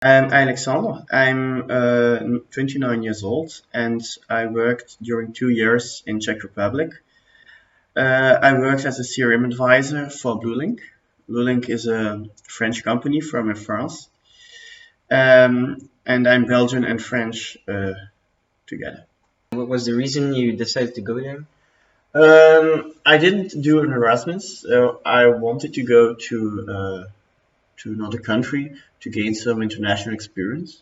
I'm Alexander. I'm 29 years old and I worked during 2 years in Czech Republic. I worked as a CRM advisor for Bluelink. Bluelink is a French company from France. And I'm Belgian and French together. What was the reason you decided to go there? I didn't do an Erasmus. So I wanted to go to another country to gain some international experience.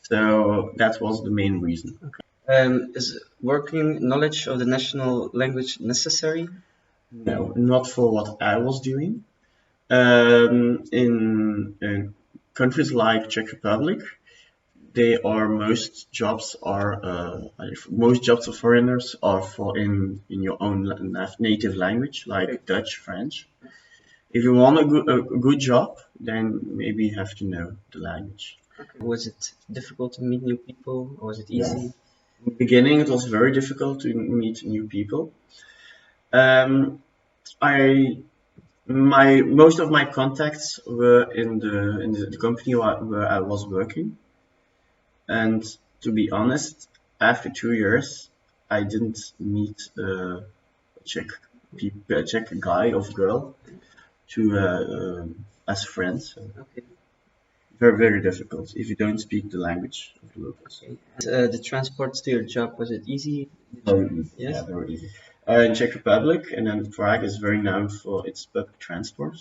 So that was the main reason. Is working knowledge of the national language necessary? No, not for what I was doing. In countries like Czech Republic, most jobs of foreigners are for in your own native language, like Dutch, French. If you want a good job, then maybe you have to know the language. Was it difficult to meet new people, or was it easy? Yes. In the beginning, it was very difficult to meet new people. Most of my contacts were in the company where I was working, and to be honest, after 2 years, I didn't meet a Czech guy or girl as friends. Okay. Very, very difficult if you don't speak the language of the locals. And, the transport to your job, was it easy? Very easy. Yes? Yeah, very easy. In Czech Republic, and then Prague is very known for its public transport.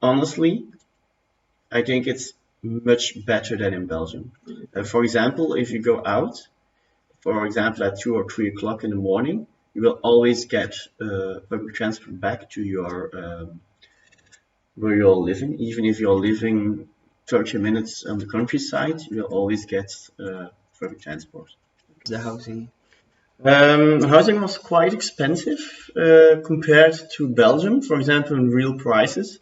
Honestly, I think it's much better than in Belgium. For example, if you go out, for example, at 2 or 3 o'clock in the morning, you will always get public transport back to your where you're living. Even if you're living 30 minutes on the countryside, you will always get public transport. The housing? Housing was quite expensive compared to Belgium, for example, in real prices.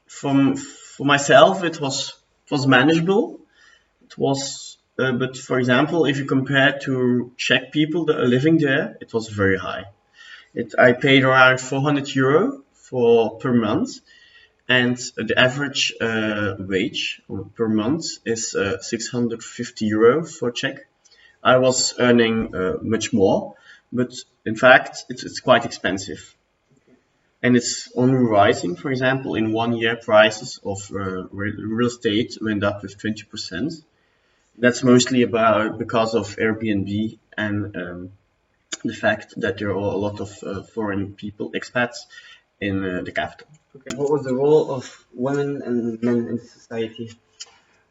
For myself, it was manageable. But for example, if you compare to Czech people that are living there, it was very high. I paid around 400 euro per month, and the average wage per month is 650 euro for Czech. I was earning much more, but in fact, it's quite expensive. And it's only rising. For example, in 1 year, prices of real estate went up with 20%. That's mostly because of Airbnb and the fact that there are a lot of foreign people, expats, in the capital. Okay. What was the role of women and men in society?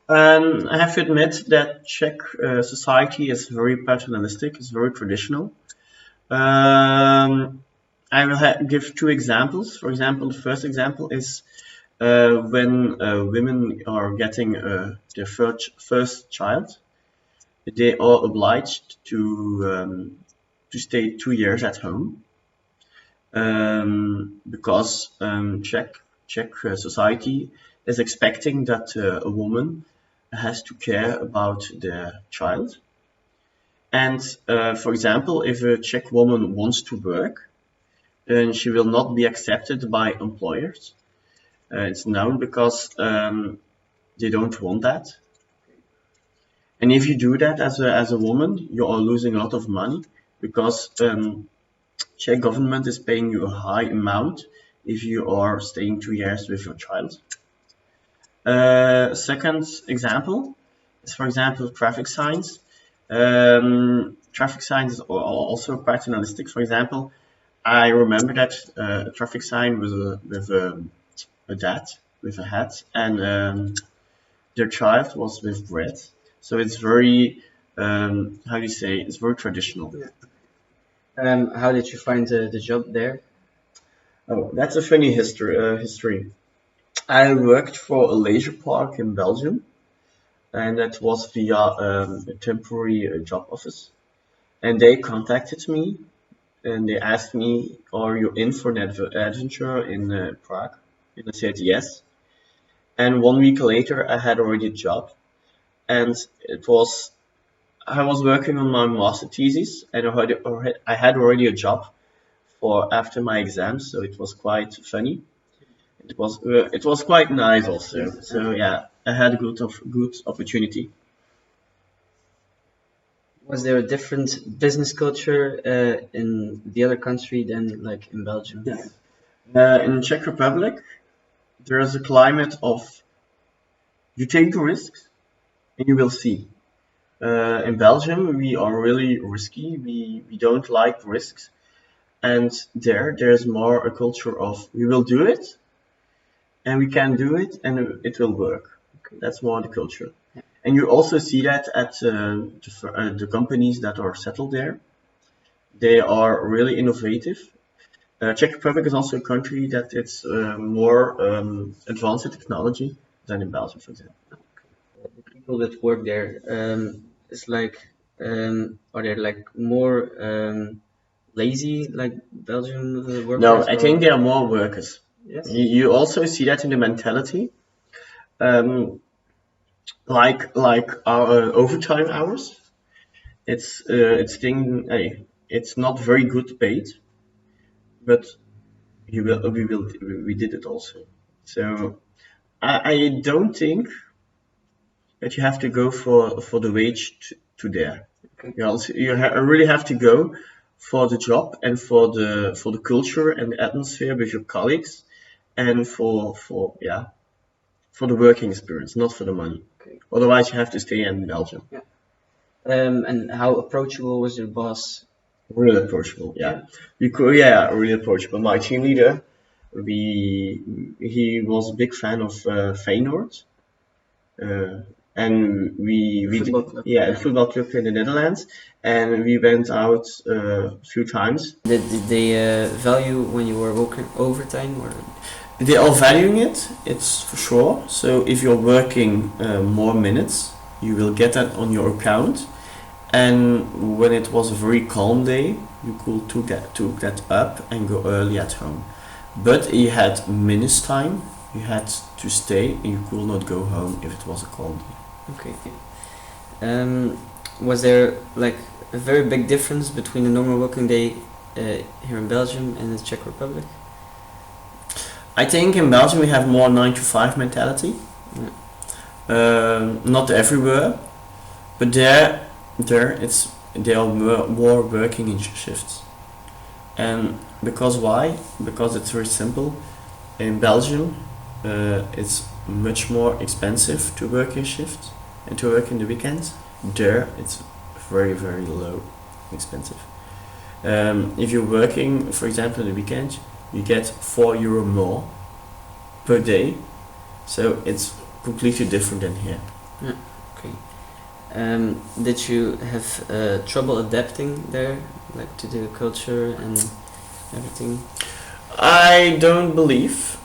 I have to admit that Czech society is very paternalistic, it's very traditional. I will give two examples. For example, the first example is when women are getting their first child, they are obliged to stay 2 years at home because Czech society is expecting that a woman has to care about their child. And for example, if a Czech woman wants to work, then she will not be accepted by employers. It's known because they don't want that. And if you do that as a woman, you are losing a lot of money because Czech government is paying you a high amount if you are staying 2 years with your child. Second example is, for example, traffic signs. Traffic signs are also paternalistic. For example, I remember that a traffic sign with a dad with a hat, and their child was with bread. So it's very, how do you say? It's very traditional. Yeah. How did you find the job there? Oh, that's a funny history. I worked for a leisure park in Belgium, and that was via a temporary job office. And they contacted me, and they asked me, "Are you in for an adventure in Prague?" And I said yes. And 1 week later, I had already a job, and I was working on my master thesis, and I had already a job for after my exams, so it was quite funny. it was quite nice also. So yeah, I had a good opportunity. Was there a different business culture in the other country than like in Belgium? Yes. In Czech Republic, there is a climate of you take the risks and you will see. In Belgium, we are really risky. We don't like risks, and there's more a culture of we will do it and we can do it and it will work. That's more the culture. And you also see that at the companies that are settled there. They are really innovative. Czech Republic is also a country that it's more advanced in technology than in Belgium, for example. The people that work there, it's like, are they like more lazy like Belgian workers? No, I think they are more workers. Yes. You also see that in the mentality. Like our overtime hours, it's not very good paid, but we did it also. So I don't think that you have to go for the wage to there. Okay. Really have to go for the job and for the culture and the atmosphere with your colleagues, and for the working experience, not for the money. Okay. Otherwise, you have to stay in Belgium. Yeah. And how approachable was your boss? Really approachable, yeah. Really approachable. My team leader, he was a big fan of Feyenoord, and we Football club. a football club in the Netherlands, and we went out a few times. Did they value when you were working overtime or? They are valuing it, it's for sure. So if you're working more minutes, you will get that on your account. And when it was a very calm day, you could took that up and go early at home. But you had minutes time, you had to stay, and you could not go home if it was a calm day. Okay. Was there like a very big difference between a normal working day here in Belgium and the Czech Republic? I think in Belgium we have more 9 to 5 mentality. Not everywhere, but there they are more working in shifts. And because why? Because it's very simple. In Belgium, it's much more expensive to work in shifts and to work in the weekends. There, it's very very low, expensive. If you're working, for example, in the weekend, you get €4 more per day, so it's completely different than here. Yeah. Okay. Did you have trouble adapting there, like to the culture and everything? I don't believe.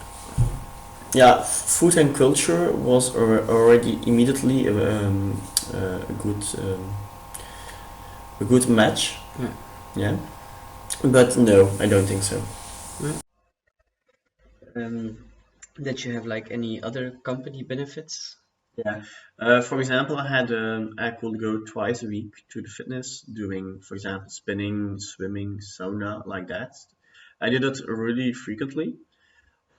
Yeah, food and culture was already immediately a good match. Yeah. Yeah, but no, I don't think so. Did you have like any other company benefits? Yeah. For example, I could go twice a week to the fitness, doing, for example, spinning, swimming, sauna, like that. I did it really frequently.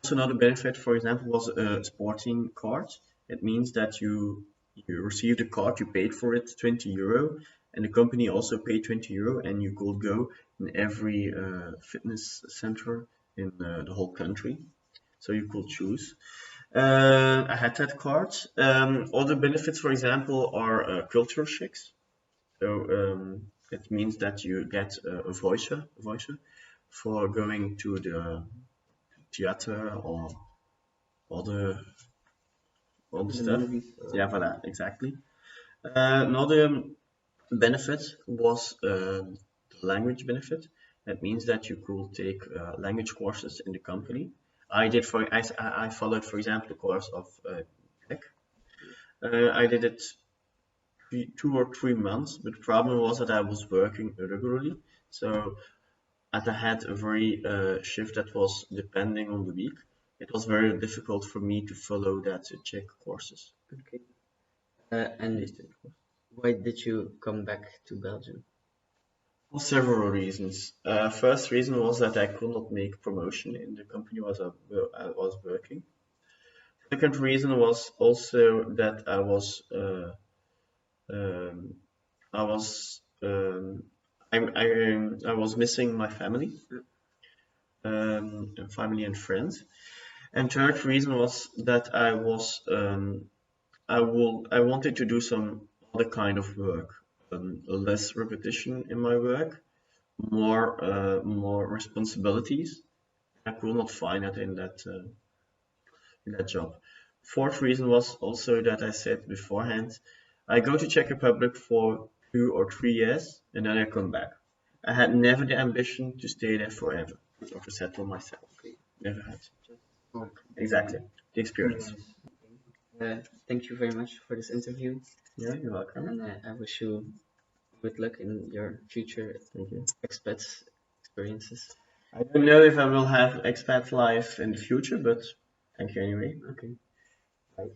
Also, another benefit, for example, was a sporting card. It means that you received a card, you paid for it €20, and the company also paid €20, and you could go in every fitness center in the whole country. So you could choose. I had that card. Other benefits, for example, are cultural checks. So it means that you get a voucher for going to the theater or other stuff. Yeah, for that, exactly. Another benefit was the language benefit. That means that you could take language courses in the company. I followed, for example, the course of Czech. I did it 2 or 3 months, but the problem was that I was working irregularly. So as I had a very shift that was depending on the week, it was very difficult for me to follow that Czech courses. Okay. And why did you come back to Belgium? For several reasons. First reason was that I could not make promotion in the company I was working. Second reason was also that um, I was I was missing my family and friends. And third reason was that I wanted to do some other kind of work, less repetition in my work, more responsibilities. I could not find it in that job. Fourth reason was also that I said beforehand, I go to Czech Republic for 2 or 3 years and then I come back. I had never the ambition to stay there forever or to settle myself. Never had. Oh, Exactly. The experience. thank you very much for this interview, Yeah, you're welcome. and I wish you good luck in your future Thank you. expats experiences. I don't know if I will have expat life in the future, but thank you anyway. Okay. Bye.